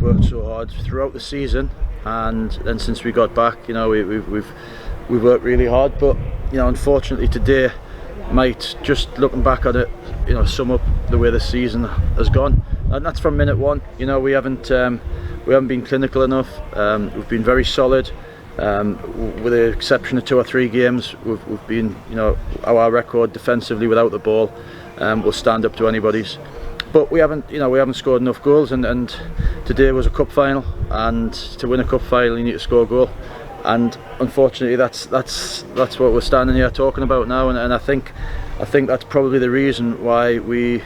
worked so hard throughout the season, and then since we got back, you know, we've worked really hard. But you know, unfortunately today might, just looking back at it, you know, sum up the way the season has gone, and that's from minute one. You know, we haven't been clinical enough. We've been very solid. With the exception of 2 or 3 games, we've been, you know, our record defensively without the ball will stand up to anybody's. But we haven't scored enough goals, and today was a cup final, and to win a cup final you need to score a goal, and unfortunately that's what we're standing here talking about now, and I think that's probably the reason why we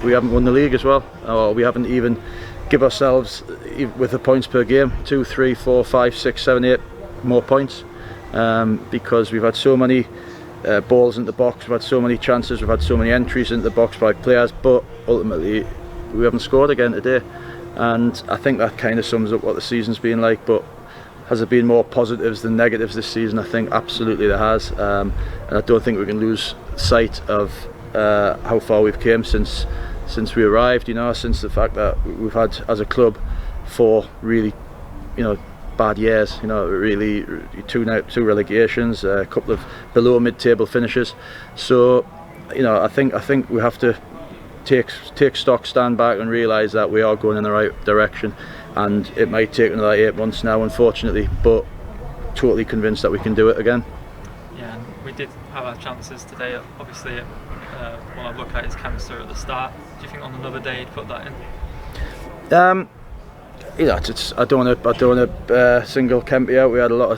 haven't won the league as well, or we haven't even give ourselves, with the points per game, 2, 3, 4, 5, 6, 7, 8 more points, because we've had so many balls in the box, we've had so many chances, we've had so many entries into the box by players, but ultimately we haven't scored again today. And I think that kind of sums up what the season's been like. But has there been more positives than negatives this season? I think absolutely there has, and I don't think we can lose sight of how far we've came since we arrived, you know, since the fact that we've had as a club 4 really, you know, bad years, you know, really 2 relegations, a couple of below mid-table finishes. So, you know, I think we have to take stock, stand back and realise that we are going in the right direction, and it might take another 8 months now, unfortunately, but totally convinced that we can do it again. Yeah, and we did have our chances today. Obviously, what I look at is cancer at the start. Do you think on another day you'd put that in? You know, I don't want to single Kempy out. We had a lot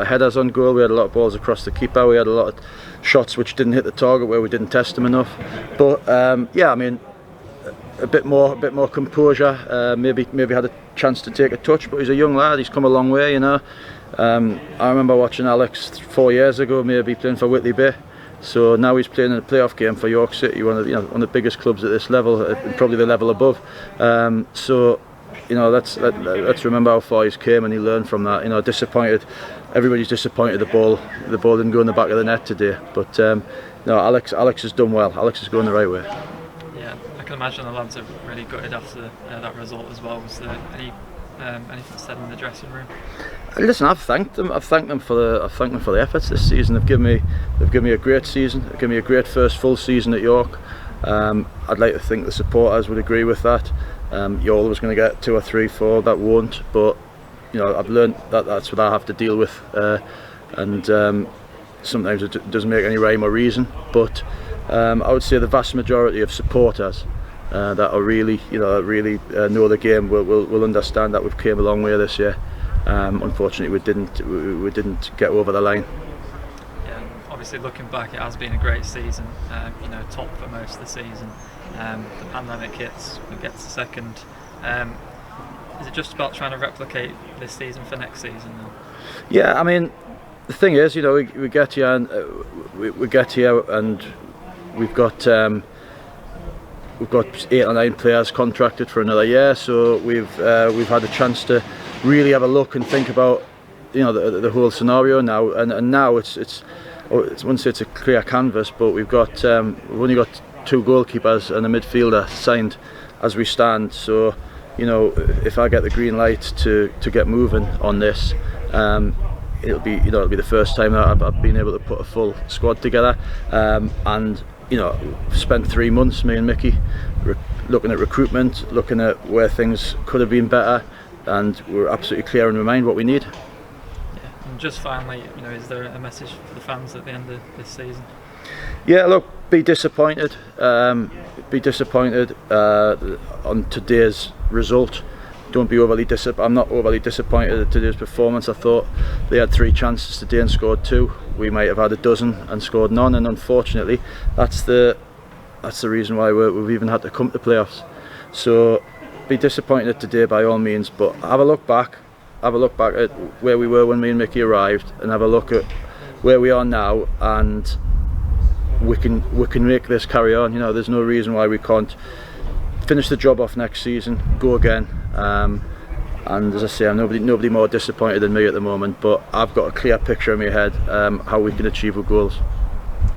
of headers on goal. We had a lot of balls across the keeper. We had a lot of shots which didn't hit the target where we didn't test them enough. But yeah, I mean, a bit more composure. Maybe had a chance to take a touch, but he's a young lad. He's come a long way, you know. I remember watching Alex 4 years ago, maybe playing for Whitley Bay. So now he's playing in a playoff game for York City, one of the biggest clubs at this level, probably the level above. So, you know, let's remember how far he's came, and he learned from that. You know, disappointed. Everybody's disappointed the ball didn't go in the back of the net today. But no, Alex has done well. Alex is going the right way. Yeah, I can imagine the lads are really gutted after that result as well. Was there anything said in the dressing room? Listen, I've thanked them for the efforts this season. They've given me a great season. They've given me a great first full season at York. I'd like to think the supporters would agree with that. You're always going to get 2 or 3, 4 that won't, but you know, I've learned that that's what I have to deal with, and sometimes it doesn't make any rhyme or reason. But I would say the vast majority of supporters that are really, you know, know the game will understand that we've came a long way this year. Unfortunately, we didn't get over the line. Yeah, obviously looking back, it has been a great season. You know, top for most of the season. The pandemic hits, we get to second. Is it just about trying to replicate this season for next season then? Yeah, I mean, the thing is, you know, we get here and we get here and we've got 8 or 9 players contracted for another year, so we've had a chance to really have a look and think about, you know, the whole scenario now, and now it's I wouldn't say it's a clear canvas, but we've only got 2 goalkeepers and a midfielder signed as we stand. So, you know, if I get the green light to get moving on this, it'll be the first time that I've been able to put a full squad together, and you know, spent 3 months, me and Mickey, looking at recruitment, looking at where things could have been better, and we're absolutely clear in our mind what we need. Yeah, and just finally, you know, is there a message for the fans at the end of this season? Yeah, look, be disappointed. Be disappointed on today's result. Don't be overly disappointed. I'm not overly disappointed at today's performance. I thought they had 3 chances today and scored 2. We might have had a dozen and scored none, and unfortunately, that's the reason why we've even had to come to playoffs. So, be disappointed today by all means, but have a look back at where we were when me and Mickey arrived, and have a look at where we are now, and we can make this carry on. You know, there's no reason why we can't finish the job off next season, go again. And as I say, I'm nobody more disappointed than me at the moment, but I've got a clear picture in my head how we can achieve our goals.